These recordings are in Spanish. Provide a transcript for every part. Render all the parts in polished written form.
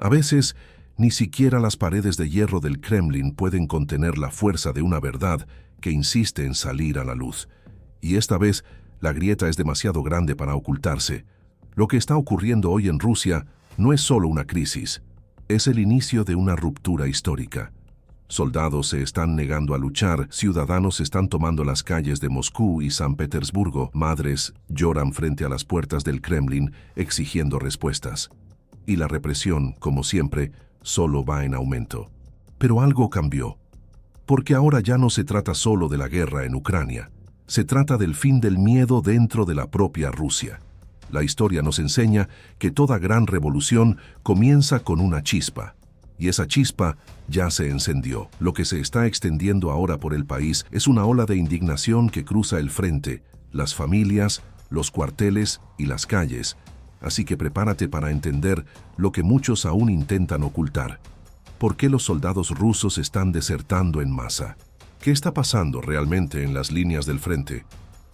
A veces, ni siquiera las paredes de hierro del Kremlin pueden contener la fuerza de una verdad que insiste en salir a la luz. Y esta vez, la grieta es demasiado grande para ocultarse. Lo que está ocurriendo hoy en Rusia no es solo una crisis, es el inicio de una ruptura histórica. Soldados se están negando a luchar, ciudadanos están tomando las calles de Moscú y San Petersburgo, madres lloran frente a las puertas del Kremlin exigiendo respuestas. Y la represión, como siempre, solo va en aumento. Pero algo cambió, porque ahora ya no se trata solo de la guerra en Ucrania, se trata del fin del miedo dentro de la propia Rusia. La historia nos enseña que toda gran revolución comienza con una chispa. Y esa chispa ya se encendió. Lo que se está extendiendo ahora por el país es una ola de indignación que cruza el frente, las familias, los cuarteles y las calles. Así que prepárate para entender lo que muchos aún intentan ocultar. ¿Por qué los soldados rusos están desertando en masa? ¿Qué está pasando realmente en las líneas del frente?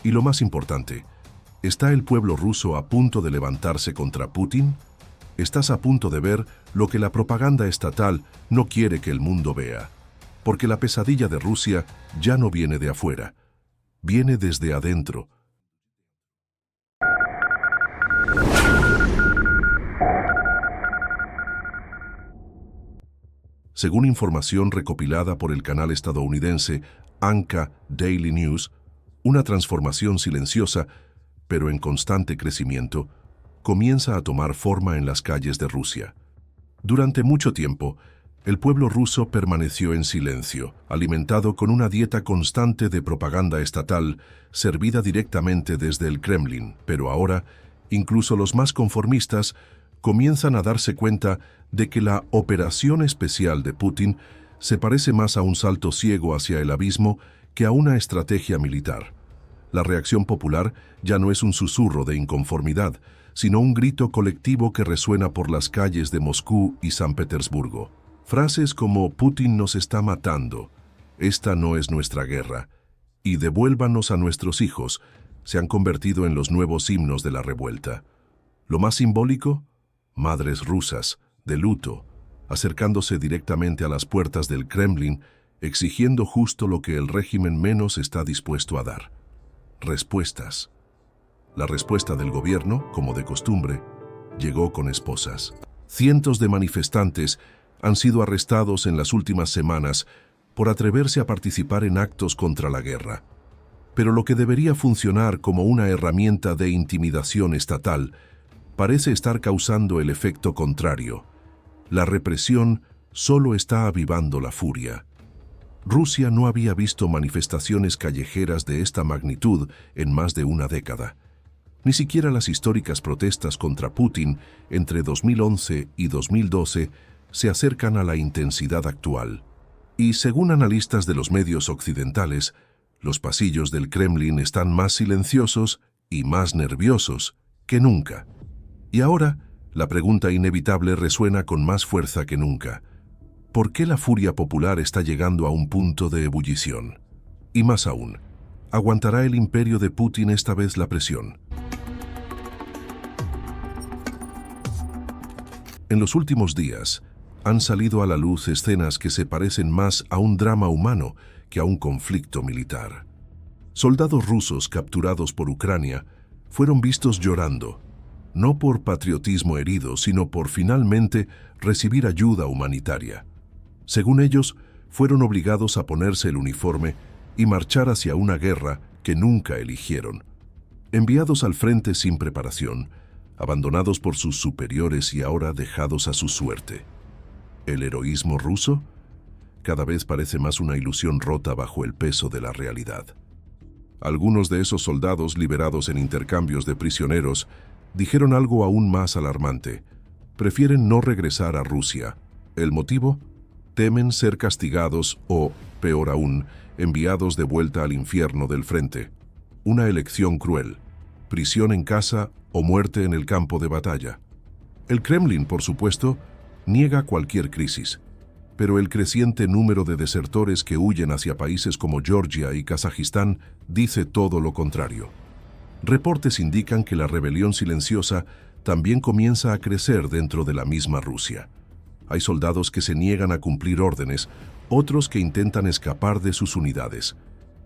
Y lo más importante, ¿está el pueblo ruso a punto de levantarse contra Putin? Estás a punto de ver lo que la propaganda estatal no quiere que el mundo vea. Porque la pesadilla de Rusia ya no viene de afuera, viene desde adentro. Según información recopilada por el canal estadounidense Anka Daily News, una transformación silenciosa, pero en constante crecimiento, comienza a tomar forma en las calles de Rusia. Durante mucho tiempo, el pueblo ruso permaneció en silencio, alimentado con una dieta constante de propaganda estatal servida directamente desde el Kremlin, pero ahora, incluso los más conformistas comienzan a darse cuenta de que la operación especial de Putin se parece más a un salto ciego hacia el abismo que a una estrategia militar. La reacción popular ya no es un susurro de inconformidad, sino un grito colectivo que resuena por las calles de Moscú y San Petersburgo. Frases como «Putin nos está matando», «Esta no es nuestra guerra» y «Devuélvanos a nuestros hijos» se han convertido en los nuevos himnos de la revuelta. Lo más simbólico, madres rusas, de luto, acercándose directamente a las puertas del Kremlin, exigiendo justo lo que el régimen menos está dispuesto a dar. Respuestas. La respuesta del gobierno, como de costumbre, llegó con esposas. Cientos de manifestantes han sido arrestados en las últimas semanas por atreverse a participar en actos contra la guerra. Pero lo que debería funcionar como una herramienta de intimidación estatal parece estar causando el efecto contrario. La represión solo está avivando la furia. Rusia no había visto manifestaciones callejeras de esta magnitud en más de una década. Ni siquiera las históricas protestas contra Putin entre 2011 y 2012 se acercan a la intensidad actual. Y según analistas de los medios occidentales, los pasillos del Kremlin están más silenciosos y más nerviosos que nunca. Y ahora, la pregunta inevitable resuena con más fuerza que nunca. ¿Por qué la furia popular está llegando a un punto de ebullición? Y más aún, ¿aguantará el imperio de Putin esta vez la presión? En los últimos días, han salido a la luz escenas que se parecen más a un drama humano que a un conflicto militar. Soldados rusos capturados por Ucrania fueron vistos llorando, no por patriotismo herido, sino por finalmente recibir ayuda humanitaria. Según ellos, fueron obligados a ponerse el uniforme y marchar hacia una guerra que nunca eligieron. Enviados al frente sin preparación, abandonados por sus superiores y ahora dejados a su suerte. ¿El heroísmo ruso? Cada vez parece más una ilusión rota bajo el peso de la realidad. Algunos de esos soldados liberados en intercambios de prisioneros dijeron algo aún más alarmante. Prefieren no regresar a Rusia. ¿El motivo? Temen ser castigados o, peor aún, enviados de vuelta al infierno del frente. Una elección cruel. Prisión en casa o muerte en el campo de batalla. El Kremlin, por supuesto, niega cualquier crisis, pero el creciente número de desertores que huyen hacia países como Georgia y Kazajistán dice todo lo contrario. Reportes indican que la rebelión silenciosa también comienza a crecer dentro de la misma Rusia. Hay soldados que se niegan a cumplir órdenes, otros que intentan escapar de sus unidades.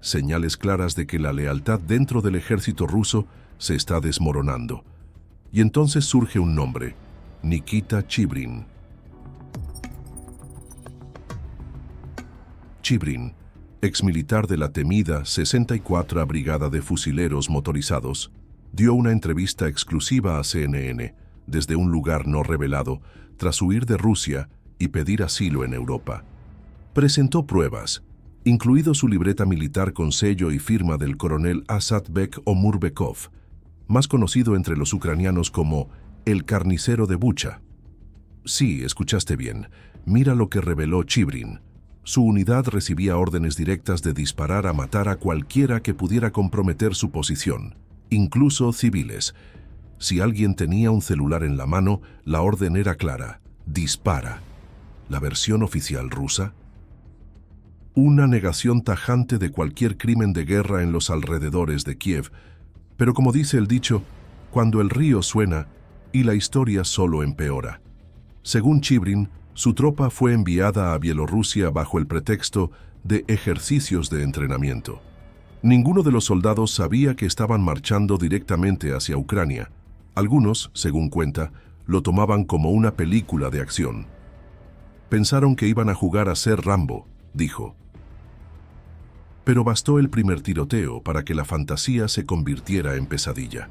Señales claras de que la lealtad dentro del ejército ruso se está desmoronando. Y entonces surge un nombre: Nikita Chibrin. Chibrin, exmilitar de la temida 64 Brigada de Fusileros Motorizados, dio una entrevista exclusiva a CNN desde un lugar no revelado tras huir de Rusia y pedir asilo en Europa. Presentó pruebas, incluido su libreta militar con sello y firma del coronel Asatbek Omurbekov, más conocido entre los ucranianos como el carnicero de Bucha. Sí, escuchaste bien. Mira lo que reveló Chibrin. Su unidad recibía órdenes directas de disparar a matar a cualquiera que pudiera comprometer su posición, incluso civiles. Si alguien tenía un celular en la mano, la orden era clara: dispara. ¿La versión oficial rusa? Una negación tajante de cualquier crimen de guerra en los alrededores de Kiev. Pero como dice el dicho, cuando el río suena y la historia solo empeora. Según Chibrin, su tropa fue enviada a Bielorrusia bajo el pretexto de ejercicios de entrenamiento. Ninguno de los soldados sabía que estaban marchando directamente hacia Ucrania. Algunos, según cuenta, lo tomaban como una película de acción. Pensaron que iban a jugar a ser Rambo, dijo. Pero bastó el primer tiroteo para que la fantasía se convirtiera en pesadilla.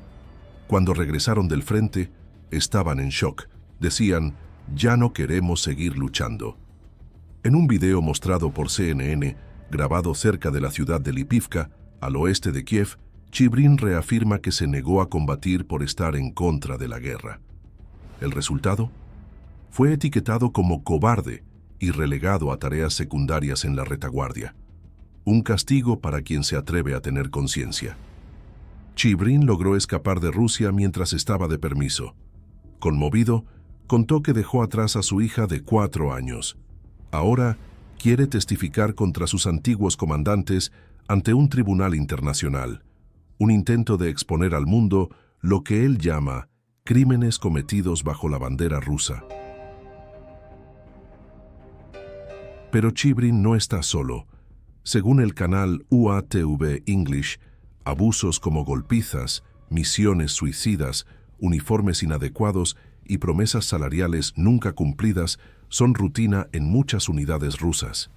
Cuando regresaron del frente, estaban en shock. Decían: ya no queremos seguir luchando. En un video mostrado por CNN, grabado cerca de la ciudad de Lipivka, al oeste de Kiev, Chibrin reafirma que se negó a combatir por estar en contra de la guerra. ¿El resultado? Fue etiquetado como cobarde y relegado a tareas secundarias en la retaguardia. Un castigo para quien se atreve a tener conciencia. Chibrin logró escapar de Rusia mientras estaba de permiso. Conmovido, contó que dejó atrás a su hija de 4 años. Ahora quiere testificar contra sus antiguos comandantes ante un tribunal internacional, un intento de exponer al mundo lo que él llama crímenes cometidos bajo la bandera rusa. Pero Chibrin no está solo. Según el canal UATV English, abusos como golpizas, misiones suicidas, uniformes inadecuados y promesas salariales nunca cumplidas son rutina en muchas unidades rusas.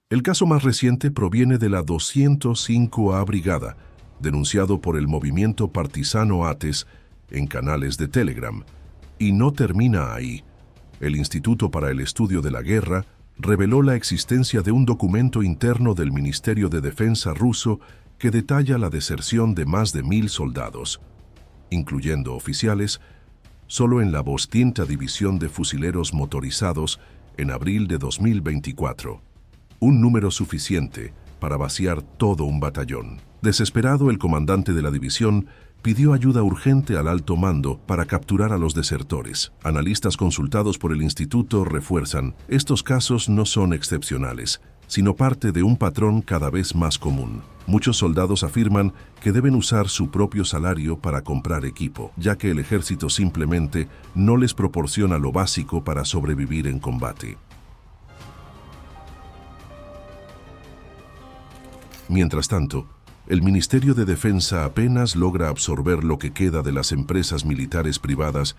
El caso más reciente proviene de la 205A Brigada, denunciado por el movimiento partisano ATES en canales de Telegram. Y no termina ahí. El Instituto para el Estudio de la Guerra reveló la existencia de un documento interno del Ministerio de Defensa ruso que detalla la deserción de más de 1000 soldados, incluyendo oficiales, solo en la Vostynta División de Fusileros Motorizados en abril de 2024. Un número suficiente para vaciar todo un batallón. Desesperado, el comandante de la división pidió ayuda urgente al alto mando para capturar a los desertores. Analistas consultados por el instituto refuerzan: estos casos no son excepcionales, sino parte de un patrón cada vez más común. Muchos soldados afirman que deben usar su propio salario para comprar equipo, ya que el ejército simplemente no les proporciona lo básico para sobrevivir en combate. Mientras tanto, el Ministerio de Defensa apenas logra absorber lo que queda de las empresas militares privadas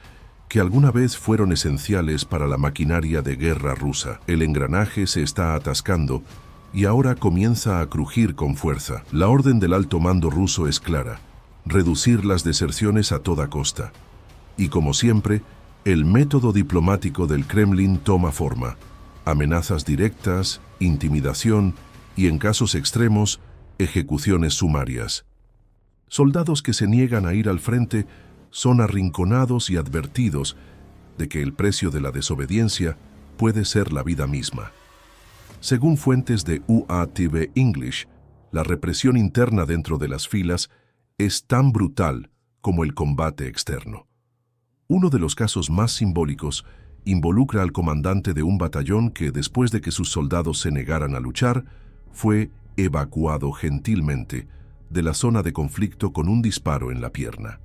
que alguna vez fueron esenciales para la maquinaria de guerra rusa. El engranaje se está atascando y ahora comienza a crujir con fuerza. La orden del alto mando ruso es clara: reducir las deserciones a toda costa. Y como siempre, el método diplomático del Kremlin toma forma: amenazas directas, intimidación y, en casos extremos, ejecuciones sumarias. Soldados que se niegan a ir al frente son arrinconados y advertidos de que el precio de la desobediencia puede ser la vida misma. Según fuentes de UATV English, la represión interna dentro de las filas es tan brutal como el combate externo. Uno de los casos más simbólicos involucra al comandante de un batallón que, después de que sus soldados se negaran a luchar, fue evacuado gentilmente de la zona de conflicto con un disparo en la pierna.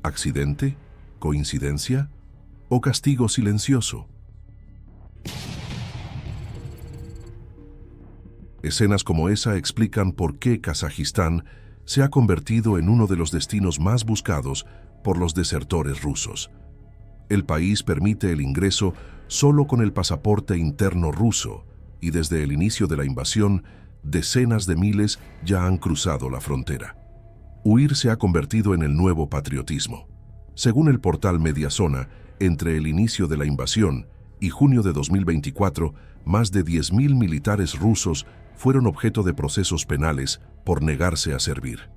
¿Accidente? ¿Coincidencia? ¿O castigo silencioso? Escenas como esa explican por qué Kazajistán se ha convertido en uno de los destinos más buscados por los desertores rusos. El país permite el ingreso solo con el pasaporte interno ruso y desde el inicio de la invasión, decenas de miles ya han cruzado la frontera. Huir se ha convertido en el nuevo patriotismo. Según el portal Mediazona, entre el inicio de la invasión y junio de 2024, más de 10.000 militares rusos fueron objeto de procesos penales por negarse a servir.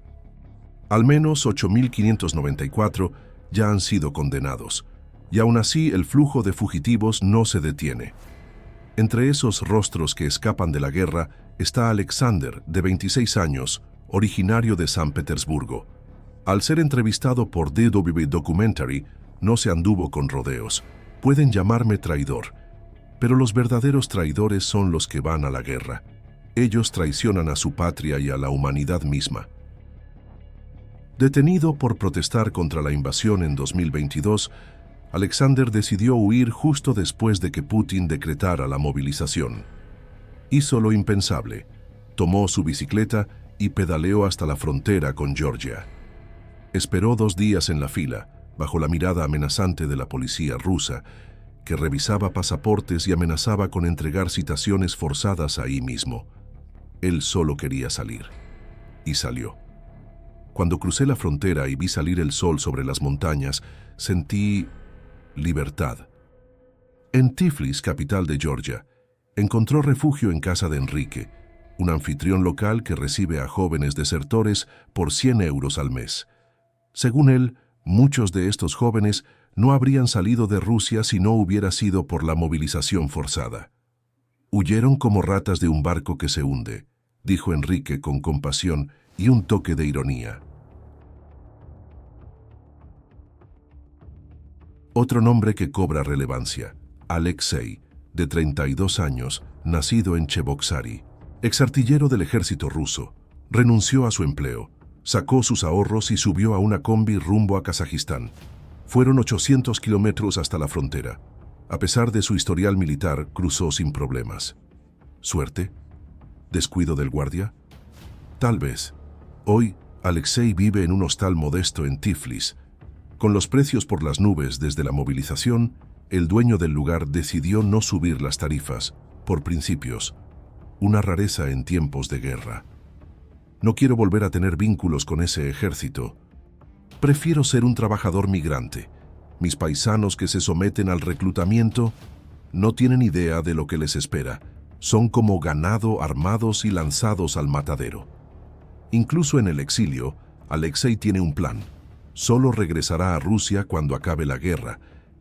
Al menos 8.594 ya han sido condenados, y aún así el flujo de fugitivos no se detiene. Entre esos rostros que escapan de la guerra está Alexander, de 26 años, originario de San Petersburgo. Al ser entrevistado por DW Documentary, no se anduvo con rodeos. Pueden llamarme traidor, pero los verdaderos traidores son los que van a la guerra. Ellos traicionan a su patria y a la humanidad misma. Detenido por protestar contra la invasión en 2022, Alexander decidió huir justo después de que Putin decretara la movilización. Hizo lo impensable. Tomó su bicicleta y pedaleó hasta la frontera con Georgia. Esperó 2 días en la fila, bajo la mirada amenazante de la policía rusa, que revisaba pasaportes y amenazaba con entregar citaciones forzadas ahí mismo. Él solo quería salir. Y salió. Cuando crucé la frontera y vi salir el sol sobre las montañas, sentí libertad. En Tiflis, capital de Georgia, encontró refugio en casa de Enrique, un anfitrión local que recibe a jóvenes desertores por 100 euros al mes. Según él, muchos de estos jóvenes no habrían salido de Rusia si no hubiera sido por la movilización forzada. Huyeron como ratas de un barco que se hunde, dijo Enrique con compasión y un toque de ironía. Otro nombre que cobra relevancia, Alexei, de 32 años, nacido en Cheboksary, exartillero del ejército ruso, renunció a su empleo, sacó sus ahorros y subió a una combi rumbo a Kazajistán. Fueron 800 kilómetros hasta la frontera. A pesar de su historial militar, cruzó sin problemas. ¿Suerte? ¿Descuido del guardia? Tal vez. Hoy, Alexei vive en un hostal modesto en Tiflis. Con los precios por las nubes desde la movilización, el dueño del lugar decidió no subir las tarifas, por principios, una rareza en tiempos de guerra. No quiero volver a tener vínculos con ese ejército. Prefiero ser un trabajador migrante. Mis paisanos que se someten al reclutamiento no tienen idea de lo que les espera. Son como ganado armados y lanzados al matadero. Incluso en el exilio, Alexei tiene un plan. Solo regresará a Rusia cuando acabe la guerra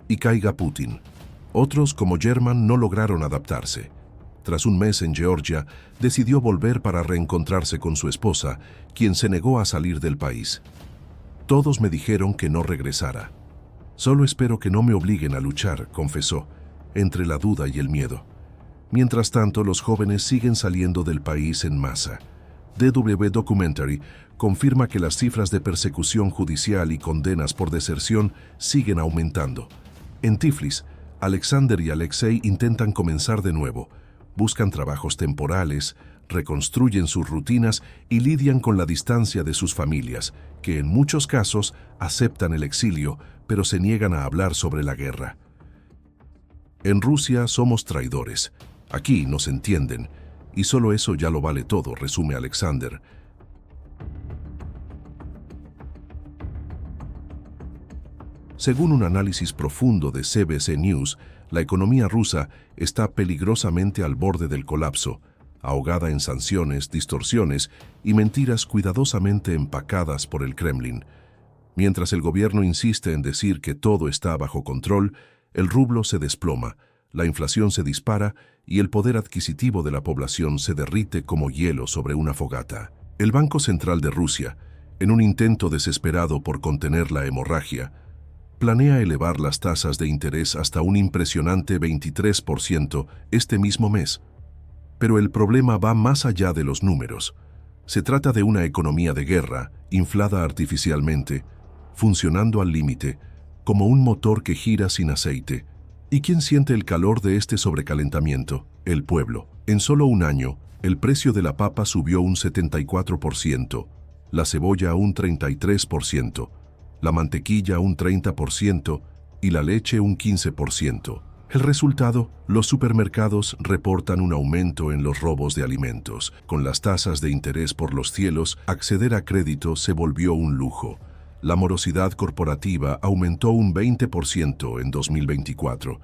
y caiga Putin. Otros, como German, no lograron adaptarse. Tras un mes en Georgia, decidió volver para reencontrarse con su esposa, quien se negó a salir del país. Todos me dijeron que no regresara. Solo espero que no me obliguen a luchar, confesó, entre la duda y el miedo. Mientras tanto, los jóvenes siguen saliendo del país en masa. DW Documentary confirma que las cifras de persecución judicial y condenas por deserción siguen aumentando. En Tiflis, Alexander y Alexei intentan comenzar de nuevo, buscan trabajos temporales, reconstruyen sus rutinas y lidian con la distancia de sus familias, que en muchos casos aceptan el exilio, pero se niegan a hablar sobre la guerra. En Rusia somos traidores. Aquí nos entienden, y solo eso ya lo vale todo, resume Alexander. Según un análisis profundo de CBC News, la economía rusa está peligrosamente al borde del colapso, ahogada en sanciones, distorsiones y mentiras cuidadosamente empacadas por el Kremlin. Mientras el gobierno insiste en decir que todo está bajo control, el rublo se desploma, la inflación se dispara y el poder adquisitivo de la población se derrite como hielo sobre una fogata. El Banco Central de Rusia, en un intento desesperado por contener la hemorragia, planea elevar las tasas de interés hasta un impresionante 23% este mismo mes. Pero el problema va más allá de los números. Se trata de una economía de guerra, inflada artificialmente, funcionando al límite, como un motor que gira sin aceite. ¿Y quién siente el calor de este sobrecalentamiento? El pueblo. En solo un año, el precio de la papa subió un 74%, la cebolla un 33%, la mantequilla un 30% y la leche un 15%. El resultado, los supermercados reportan un aumento en los robos de alimentos. Con las tasas de interés por los cielos, acceder a crédito se volvió un lujo. La morosidad corporativa aumentó un 20% en 2024.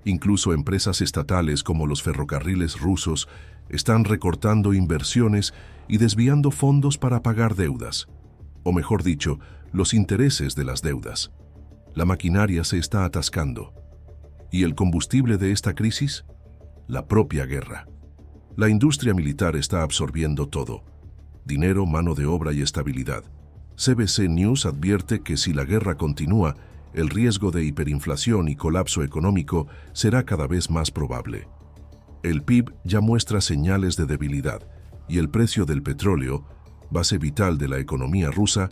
Incluso empresas estatales como los ferrocarriles rusos están recortando inversiones y desviando fondos para pagar deudas. O mejor dicho, los intereses de las deudas. La maquinaria se está atascando. ¿Y el combustible de esta crisis? La propia guerra. La industria militar está absorbiendo todo: dinero, mano de obra y estabilidad. CBC News advierte que si la guerra continúa, el riesgo de hiperinflación y colapso económico será cada vez más probable. El PIB ya muestra señales de debilidad y el precio del petróleo, base vital de la economía rusa,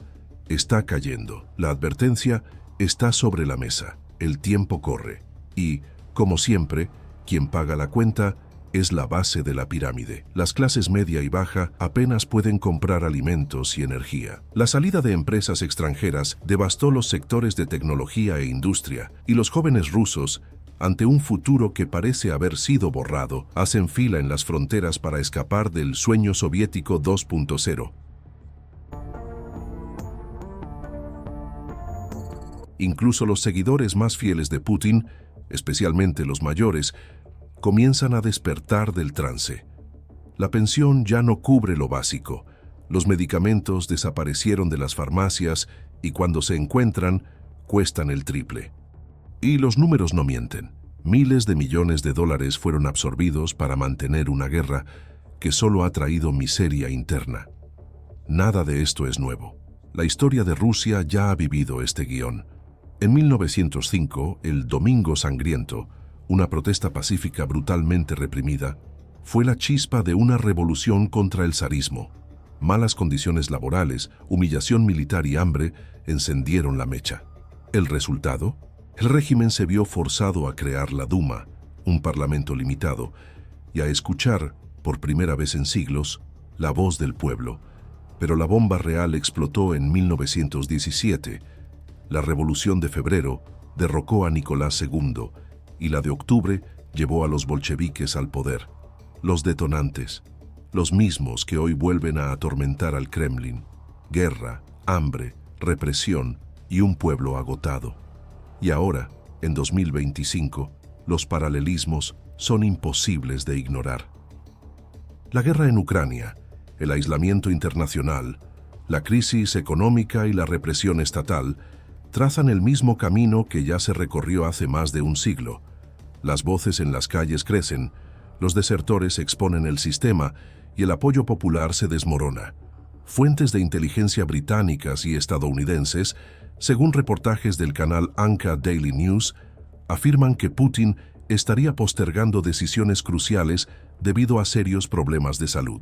está cayendo. La advertencia está sobre la mesa. El tiempo corre. Y, como siempre, quien paga la cuenta es la base de la pirámide. Las clases media y baja apenas pueden comprar alimentos y energía. La salida de empresas extranjeras devastó los sectores de tecnología e industria, y los jóvenes rusos, ante un futuro que parece haber sido borrado, hacen fila en las fronteras para escapar del sueño soviético 2.0. Incluso los seguidores más fieles de Putin, especialmente los mayores, comienzan a despertar del trance. La pensión ya no cubre lo básico, los medicamentos desaparecieron de las farmacias y cuando se encuentran, cuestan el triple. Y los números no mienten. Miles de millones de dólares fueron absorbidos para mantener una guerra que solo ha traído miseria interna. Nada de esto es nuevo. La historia de Rusia ya ha vivido este guión. En 1905, el Domingo Sangriento, una protesta pacífica brutalmente reprimida, fue la chispa de una revolución contra el zarismo. Malas condiciones laborales, humillación militar y hambre encendieron la mecha. ¿El resultado? El régimen se vio forzado a crear la Duma, un parlamento limitado, y a escuchar, por primera vez en siglos, la voz del pueblo. Pero la bomba real explotó en 1917. La Revolución de Febrero derrocó a Nicolás II y la de Octubre llevó a los bolcheviques al poder. Los detonantes, los mismos que hoy vuelven a atormentar al Kremlin: guerra, hambre, represión y un pueblo agotado. Y ahora, en 2025, los paralelismos son imposibles de ignorar. La guerra en Ucrania, el aislamiento internacional, la crisis económica y la represión estatal trazan el mismo camino que ya se recorrió hace más de un siglo. Las voces en las calles crecen, los desertores exponen el sistema y el apoyo popular se desmorona. Fuentes de inteligencia británicas y estadounidenses, según reportajes del canal Anka Daily News, afirman que Putin estaría postergando decisiones cruciales debido a serios problemas de salud.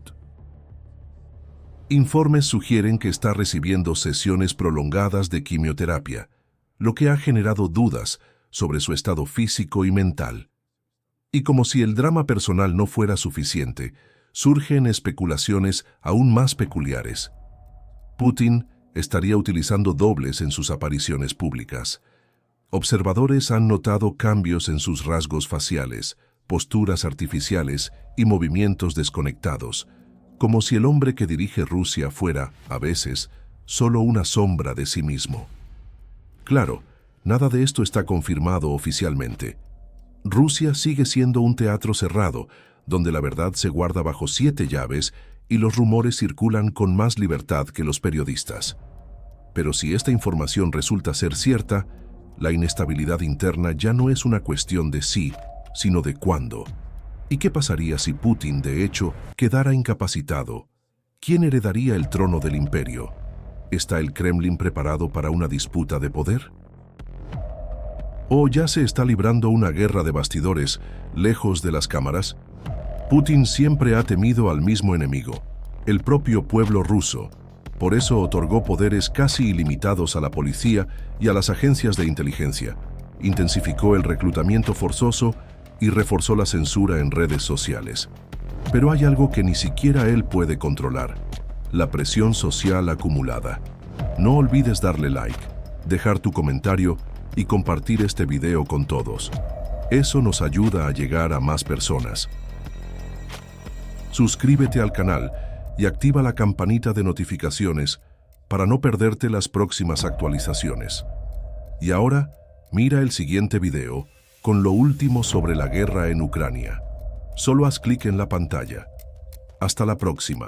Informes sugieren que está recibiendo sesiones prolongadas de quimioterapia, lo que ha generado dudas sobre su estado físico y mental. Y como si el drama personal no fuera suficiente, surgen especulaciones aún más peculiares. Putin estaría utilizando dobles en sus apariciones públicas. Observadores han notado cambios en sus rasgos faciales, posturas artificiales y movimientos desconectados, como si el hombre que dirige Rusia fuera, a veces, solo una sombra de sí mismo. Claro, nada de esto está confirmado oficialmente. Rusia sigue siendo un teatro cerrado, donde la verdad se guarda bajo 7 llaves y los rumores circulan con más libertad que los periodistas. Pero si esta información resulta ser cierta, la inestabilidad interna ya no es una cuestión de sí, sino de cuándo. ¿Y qué pasaría si Putin, de hecho, quedara incapacitado? ¿Quién heredaría el trono del imperio? ¿Está el Kremlin preparado para una disputa de poder? ¿O ya se está librando una guerra de bastidores, lejos de las cámaras? Putin siempre ha temido al mismo enemigo, el propio pueblo ruso. Por eso otorgó poderes casi ilimitados a la policía y a las agencias de inteligencia. Intensificó el reclutamiento forzoso y reforzó la censura en redes sociales. Pero hay algo que ni siquiera él puede controlar: la presión social acumulada. No olvides darle like, dejar tu comentario y compartir este video con todos. Eso nos ayuda a llegar a más personas. Suscríbete al canal y activa la campanita de notificaciones para no perderte las próximas actualizaciones. Y ahora, mira el siguiente video con lo último sobre la guerra en Ucrania. Solo haz clic en la pantalla. Hasta la próxima.